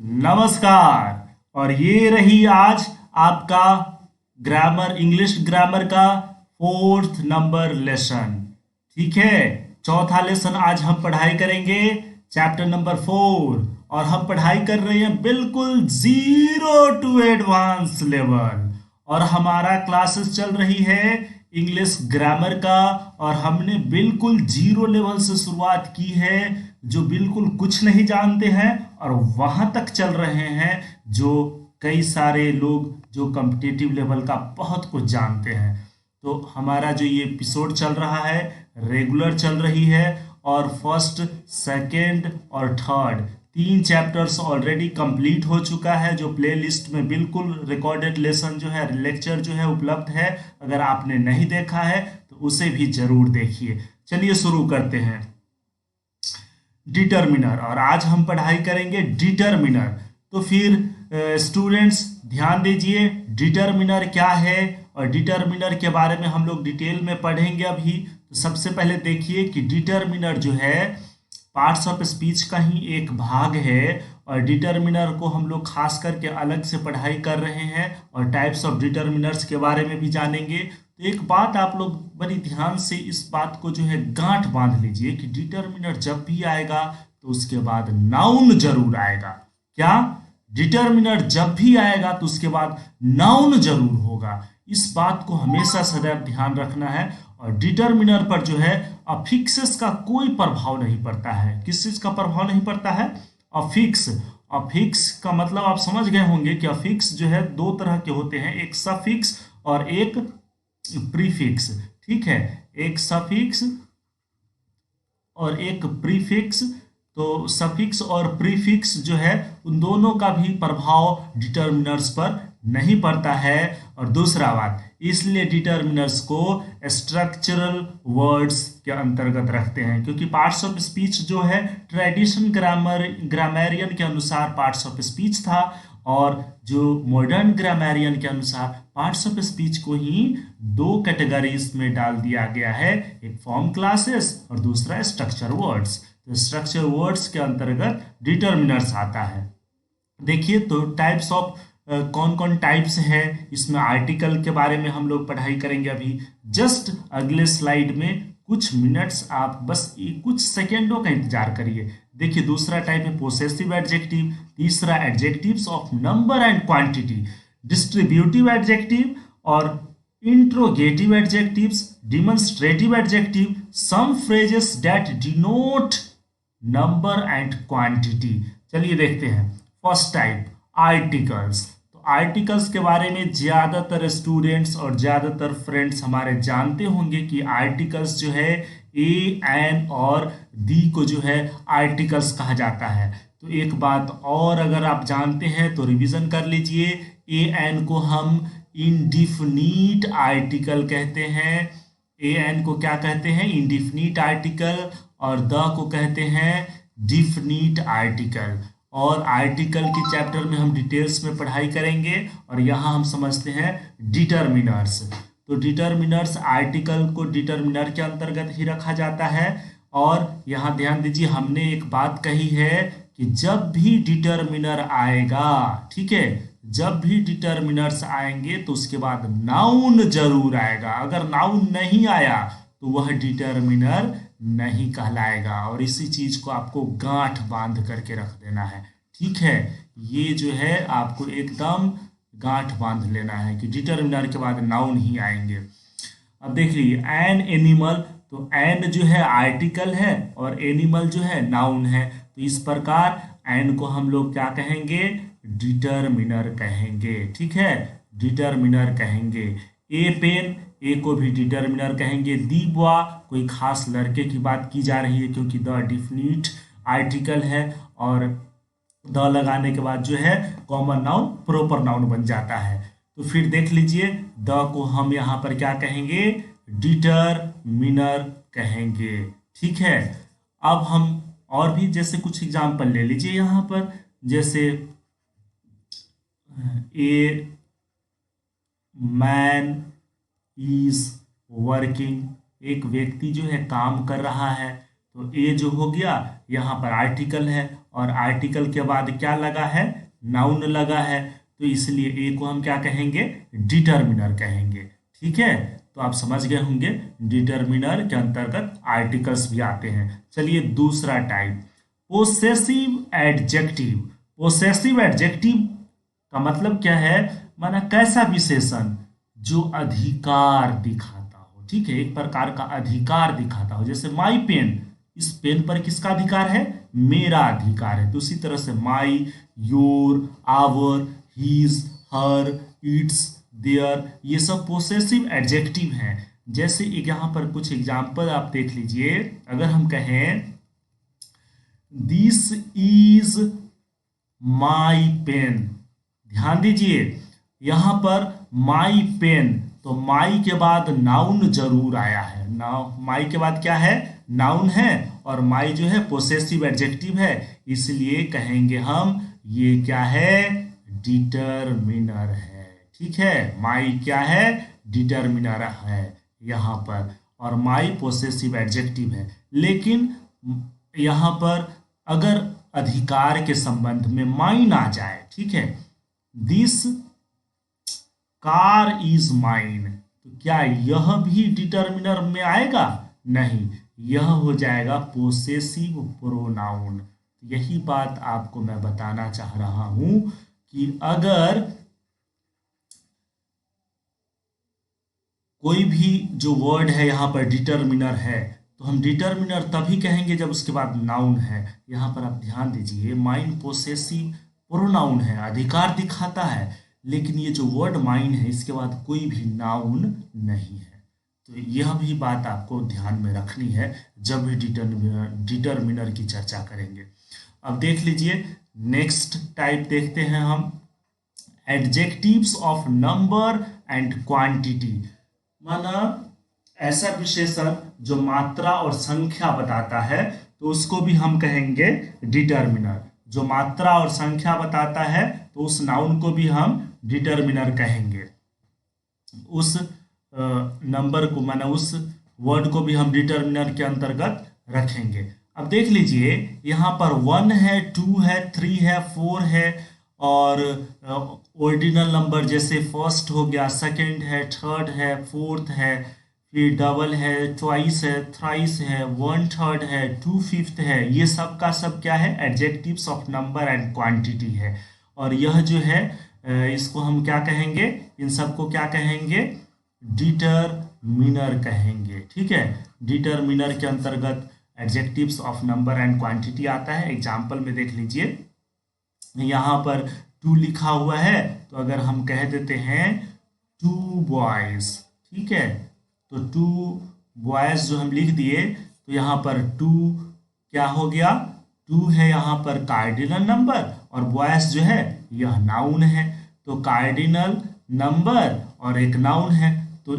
नमस्कार। और ये रही आज आपका ग्रामर इंग्लिश ग्रामर का फोर्थ नंबर लेसन। ठीक है, चौथा लेसन आज हम पढ़ाई करेंगे, चैप्टर नंबर 4। और हम पढ़ाई कर रहे हैं बिल्कुल जीरो टू एडवांस लेवल। और हमारा क्लासेस चल रही है इंग्लिश ग्रामर का। और हमने बिल्कुल जीरो लेवल से शुरुआत की है, जो बिल्कुल कुछ नहीं जानते हैं, और वहां तक चल रहे हैं जो कई सारे लोग जो कॉम्पिटिटिव लेवल का बहुत कुछ जानते हैं। तो हमारा जो ये एपिसोड चल रहा है रेगुलर चल रही है, और फर्स्ट सेकेंड और थर्ड तीन चैप्टर्स ऑलरेडी कंप्लीट हो चुका है, जो प्ले लिस्ट में बिल्कुल रिकॉर्डेड लेसन जो है लेक्चर जो है उपलब्ध है। अगर आपने नहीं देखा है तो उसे भी जरूर देखिए। चलिए शुरू करते हैं। डिटर्मिनर, और आज हम पढ़ाई करेंगे डिटर्मिनर। तो फिर स्टूडेंट्स ध्यान दीजिए, डिटर्मिनर क्या है और डिटर्मिनर के बारे में हम लोग डिटेल में पढ़ेंगे अभी। तो सबसे पहले देखिए कि डिटर्मिनर जो है पार्ट्स ऑफ स्पीच का ही एक भाग है, और डिटर्मिनर को हम लोग खास करके अलग से पढ़ाई कर रहे हैं, और टाइप्स ऑफ डिटर्मिनर्स के बारे में भी जानेंगे। तो एक बात आप लोग बड़ी ध्यान से इस बात को जो है गांठ बांध लीजिए कि डिटर्मिनर जब भी आएगा तो उसके बाद नाउन जरूर आएगा। क्या? डिटर्मिनर जब भी आएगा तो उसके बाद नाउन जरूर होगा। इस बात को हमेशा सदैव ध्यान रखना है। और डिटर्मिनर पर जो है अफिक्सेस का कोई प्रभाव नहीं पड़ता है। किस चीज का प्रभाव नहीं पड़ता है? अफिक्स। अफिक्स का मतलब आप समझ गए होंगे कि अफिक्स जो है दो तरह के होते हैं, एक सफिक्स और एक प्रीफिक्स। ठीक है, एक सफिक्स और एक प्रीफिक्स। तो सफिक्स और प्रीफिक्स जो है उन दोनों का भी प्रभाव डिटर्मिनर्स पर नहीं पड़ता है। और दूसरा बात, इसलिए डिटर्मिनर्स को स्ट्रक्चरल वर्ड्स के अंतर्गत रखते हैं, क्योंकि पार्ट्स ऑफ स्पीच जो है ट्रेडिशन ग्रामेरियन के अनुसार पार्ट्स ऑफ स्पीच था, और जो मॉडर्न ग्रामेरियन के अनुसार पार्ट्स ऑफ स्पीच को ही दो कैटेगरीज में डाल दिया गया है, एक फॉर्म क्लासेस और दूसरा स्ट्रक्चर वर्ड्स। तो स्ट्रक्चर वर्ड्स के अंतर्गत डिटर्मिनर्स आता है। देखिए तो टाइप्स ऑफ कौन कौन टाइप्स है, इसमें आर्टिकल के बारे में हम लोग पढ़ाई करेंगे अभी। जस्ट अगले स्लाइड में कुछ मिनट्स आप बस कुछ सेकेंडों का इंतजार करिए। देखिए दूसरा टाइप है पोसेसिव एडजेक्टिव, तीसरा adjectives of number and quantity, distributive adjective और interrogative adjectives, demonstrative adjective, some phrases that denote number and quantity. चलिए देखते हैं। First type articles. तो आर्टिकल्स के बारे में ज्यादातर स्टूडेंट्स और ज्यादातर फ्रेंड्स हमारे जानते होंगे कि आर्टिकल्स जो है ए एन और दी को जो है आर्टिकल्स कहा जाता है। तो एक बात और अगर आप जानते हैं तो रिवीजन कर लीजिए, ए एन को हम इंडिफिनिट आर्टिकल कहते हैं। ए एन को क्या कहते हैं? Indefinite article. और द को कहते हैं डिफिनिट आर्टिकल। और आर्टिकल के चैप्टर में हम डिटेल्स में पढ़ाई करेंगे, और यहाँ हम समझते हैं डिटर्मिनर्स। तो डिटर्मिनर्स आर्टिकल को डिटर्मिनर के अंतर्गत ही रखा जाता है। और यहाँ ध्यान दीजिए, हमने एक बात कही है कि जब भी डिटर्मिनर आएगा, ठीक है, जब भी डिटर्मिनर्स आएंगे तो उसके बाद नाउन जरूर आएगा। अगर नाउन नहीं आया तो वह डिटर्मिनर नहीं कहलाएगा। और इसी चीज को आपको गांठ बांध करके रख देना है। ठीक है, ये जो है आपको एकदम गांठ बांध लेना है कि डिटर्मिनर के बाद नाउन ही आएंगे। अब देख लीजिए एन एनिमल। तो एन जो है आर्टिकल है और एनिमल जो है नाउन है। तो इस प्रकार एन को हम लोग क्या कहेंगे? डिटर्मिनर कहेंगे। ठीक है, डिटर्मिनर कहेंगे। ए पेन, ए को भी डिटर्मिनर कहेंगे। दी बॉय, कोई खास लड़के की बात की जा रही है क्योंकि द डिफिनिट आर्टिकल है, और द लगाने के बाद जो है कॉमन नाउन प्रॉपर नाउन बन जाता है। तो फिर देख लीजिए, द को हम यहाँ पर क्या कहेंगे? डिटर्मिनर कहेंगे। ठीक है, अब हम और भी जैसे कुछ एग्जाम्पल ले लीजिए यहाँ पर, जैसे ए मैन इज वर्किंग, एक व्यक्ति जो है काम कर रहा है। तो ए जो हो गया यहाँ पर आर्टिकल है, और आर्टिकल के बाद क्या लगा है, नाउन लगा है, तो इसलिए ए को हम क्या कहेंगे, डिटर्मिनर कहेंगे। ठीक है, तो आप समझ गए होंगे डिटर्मिनर के अंतर्गत आर्टिकल्स भी आते हैं। चलिए दूसरा type, possessive adjective. Possessive adjective का मतलब क्या है, माना कैसा विशेषण जो अधिकार दिखाता हो। ठीक है, एक प्रकार का अधिकार दिखाता हो, जैसे माई पेन, इस पेन पर किसका अधिकार है, मेरा अधिकार है। तो उसी तरह से my, your, our, his, her, its, their, ये सब पोसेसिव एडजेक्टिव हैं। जैसे एक यहाँ पर कुछ एग्जाम्पल आप देख लीजिए। अगर हम कहें दिस इज माई पेन, ध्यान दीजिए यहाँ पर माई पेन, तो माई के बाद नाउन जरूर आया है। माई के बाद क्या है, नाउन है, और माई जो है पोसेसिव एडजेक्टिव है, इसलिए कहेंगे हम ये क्या है, डिटर्मिनर है। ठीक है, माई क्या है, डिटर्मिनर है यहाँ पर, और माई पोसेसिव एडजेक्टिव है। लेकिन यहाँ पर अगर अधिकार के संबंध में माइन आ जाए, ठीक है, दिस कार इज माइन, तो क्या यह भी डिटर्मिनर में आएगा, नहीं, यह हो जाएगा पोसेसिव प्रोनाउन। यही बात आपको मैं बताना चाह रहा हूं कि अगर कोई भी जो वर्ड है यहाँ पर डिटर्मिनर है, तो हम डिटर्मिनर तभी कहेंगे जब उसके बाद नाउन है। यहाँ पर आप ध्यान दीजिए, माइन पोसेसिव प्रोनाउन है, अधिकार दिखाता है, लेकिन ये जो वर्ड माइन है इसके बाद कोई भी नाउन नहीं है। तो यह भी बात आपको ध्यान में रखनी है जब भी डिटर्मिनर की चर्चा करेंगे। अब देख लीजिए नेक्स्ट टाइप देखते हैं हम, adjectives of number and quantity. माना ऐसा विशेषण जो मात्रा और संख्या बताता है, तो उसको भी हम कहेंगे डिटर्मिनर। जो मात्रा और संख्या बताता है तो उस नाउन को भी हम डिटर्मिनर कहेंगे। उस नंबर को, माना उस वर्ड को भी हम डिटर्मिनर के अंतर्गत रखेंगे। अब देख लीजिए यहाँ पर 1 है, 2 है, 3 है, 4 है, और ऑर्डिनल नंबर जैसे फर्स्ट हो गया, सेकंड है, थर्ड है, फोर्थ है, फिर डबल है, ट्वाइस है, थ्राइस है, 1/3 है, 2/5 है, ये सब का सब क्या है, adjectives of number and quantity है। और यह जो है इसको हम क्या कहेंगे, इन सबको क्या कहेंगे, डिटर्मिनर कहेंगे। ठीक है, डिटर्मिनर के अंतर्गत adjectives of number and quantity आता है। एग्जाम्पल में देख लीजिए, यहाँ पर 2 लिखा हुआ है, तो अगर हम कह देते हैं 2 बॉयज, ठीक है, तो 2 बॉयज जो हम लिख दिए, तो यहाँ पर 2 क्या हो गया, 2 है यहाँ पर कार्डिनल नंबर, और बॉयज जो है यह नाउन है। तो कार्डिनल नंबर और एक नाउन है, तो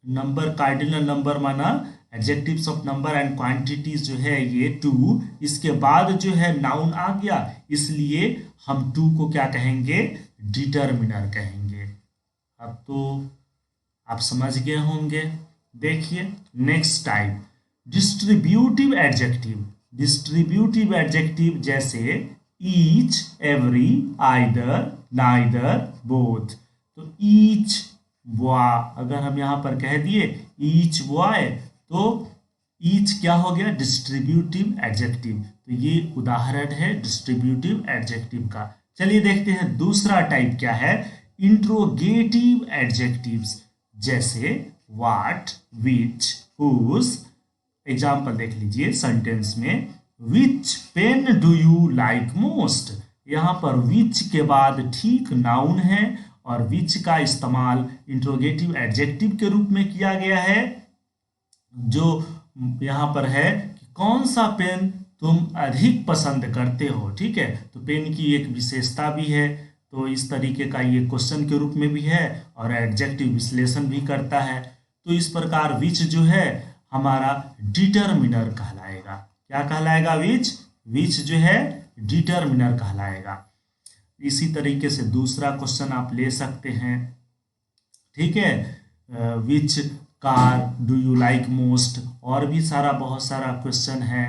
नंबर कार्डिनल नंबर माना adjectives of number and quantities जो है ये 2, इसके बाद जो है नाउन आ गया, इसलिए हम 2 को क्या कहेंगे, डिटर्मिनर कहेंगे। अब तो आप समझ गए होंगे। देखिए next type, distributive adjective. Distributive adjective जैसे each, every, either, neither, both. तो ईच बॉय, अगर हम यहाँ पर कह दिए ईच बॉय, तो ईच क्या हो गया, डिस्ट्रीब्यूटिव एडजेक्टिव। तो ये उदाहरण है डिस्ट्रीब्यूटिव एडजेक्टिव का। चलिए देखते हैं दूसरा टाइप क्या है, इंट्रोगेटिव एडजेक्टिव्स जैसे व्हाट, विच, हुज। एग्जाम्पल देख लीजिए सेंटेंस में, which pen do you like most. यहाँ पर विच के बाद ठीक नाउन है, और विच का इस्तेमाल इंट्रोगेटिव एडजेक्टिव के रूप में किया गया है, जो यहाँ पर है कि कौन सा पेन तुम अधिक पसंद करते हो। ठीक है, तो पेन की एक विशेषता भी है, तो इस तरीके का ये क्वेश्चन के रूप में भी है, और एडजेक्टिव विश्लेषण भी करता है। तो इस प्रकार विच जो है हमारा डिटर्मिनर कहलाएगा। क्या कहलाएगा, विच, विच जो है डिटर्मिनर कहलाएगा। इसी तरीके से दूसरा क्वेश्चन आप ले सकते हैं। ठीक है, which car do you like most, और भी सारा बहुत सारा क्वेश्चन है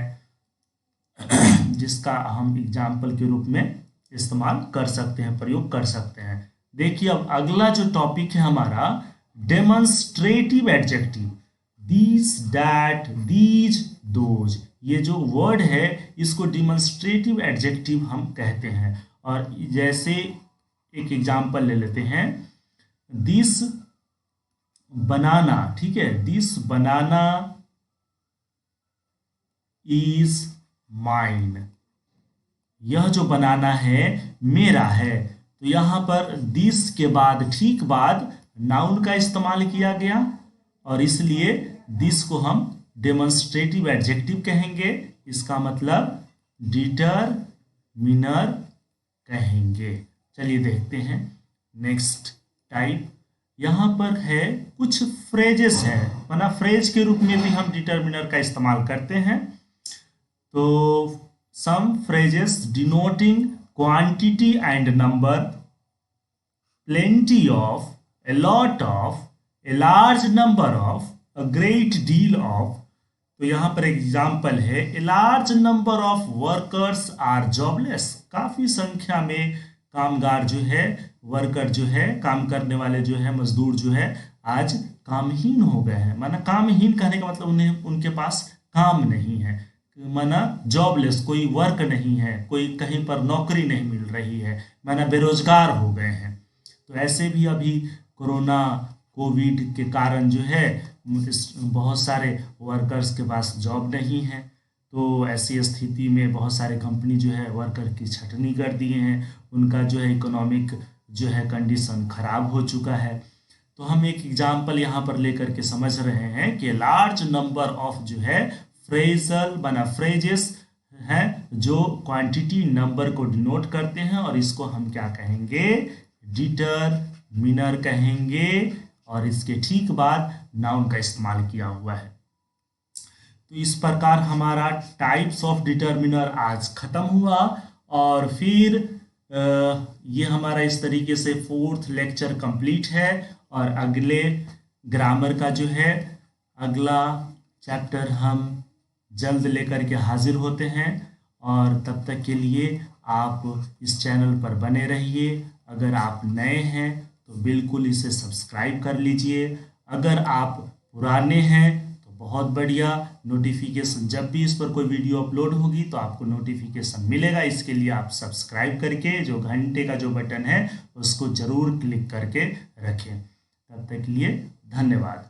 जिसका हम एग्जाम्पल के रूप में इस्तेमाल कर सकते हैं, प्रयोग कर सकते हैं। देखिए अब अगला जो टॉपिक है हमारा demonstrative adjective, these, that, these, those, ये जो वर्ड है इसको डिमॉन्स्ट्रेटिव एडजेक्टिव हम कहते हैं। और जैसे एक एग्जाम्पल ले लेते हैं, दिस बनाना, ठीक है, दिस बनाना इज माइन, यह जो बनाना है मेरा है। तो यहाँ पर दिस के बाद ठीक बाद नाउन का इस्तेमाल किया गया और इसलिए दिस को हम डेमोन्स्ट्रेटिव एडजेक्टिव कहेंगे, इसका मतलब डिटरमिनर कहेंगे। चलिए देखते हैं नेक्स्ट टाइप। यहाँ पर है कुछ फ्रेजेस है, माना फ्रेज के रूप में भी हम डिटरमिनर का इस्तेमाल करते हैं। तो some phrases denoting quantity and number, plenty of, a lot of, a large number of, a great deal of। तो यहाँ पर एग्जाम्पल है a large number of workers are jobless, काफ़ी संख्या में कामगार जो है, वर्कर जो है, काम करने वाले जो है, मजदूर जो है आज कामहीन हो गए हैं। माना कामहीन कहने का मतलब उन्हें उनके पास काम नहीं है, माना जॉबलेस, कोई वर्क नहीं है, कोई कहीं पर नौकरी नहीं मिल रही है, माना बेरोजगार हो गए हैं। तो ऐसे भी अभी कोरोना कोविड के कारण जो है बहुत सारे वर्कर्स के पास जॉब नहीं है। तो ऐसी स्थिति में बहुत सारे कंपनी जो है वर्कर की छटनी कर दिए हैं, उनका जो है इकोनॉमिक जो है कंडीशन खराब हो चुका है। तो हम एक एग्जांपल यहाँ पर लेकर के समझ रहे हैं कि लार्ज नंबर ऑफ जो है फ्रेजल बना फ्रेजेस हैं जो क्वांटिटी नंबर को डिनोट करते हैं और इसको हम क्या कहेंगे, डिटरमिनर कहेंगे और इसके ठीक बाद नाउन का इस्तेमाल किया हुआ है। तो इस प्रकार हमारा टाइप्स ऑफ डिटरमिनर आज खत्म हुआ और फिर ये हमारा इस तरीके से 4th लेक्चर कंप्लीट है और अगले ग्रामर का जो है अगला चैप्टर हम जल्द लेकर के हाजिर होते हैं। और तब तक के लिए आप इस चैनल पर बने रहिए। अगर आप नए हैं तो बिल्कुल इसे सब्सक्राइब कर लीजिए, अगर आप पुराने हैं तो बहुत बढ़िया, नोटिफिकेशन जब भी इस पर कोई वीडियो अपलोड होगी तो आपको नोटिफिकेशन मिलेगा। इसके लिए आप सब्सक्राइब करके जो घंटे का जो बटन है उसको ज़रूर क्लिक करके रखें। तब तक के लिए धन्यवाद।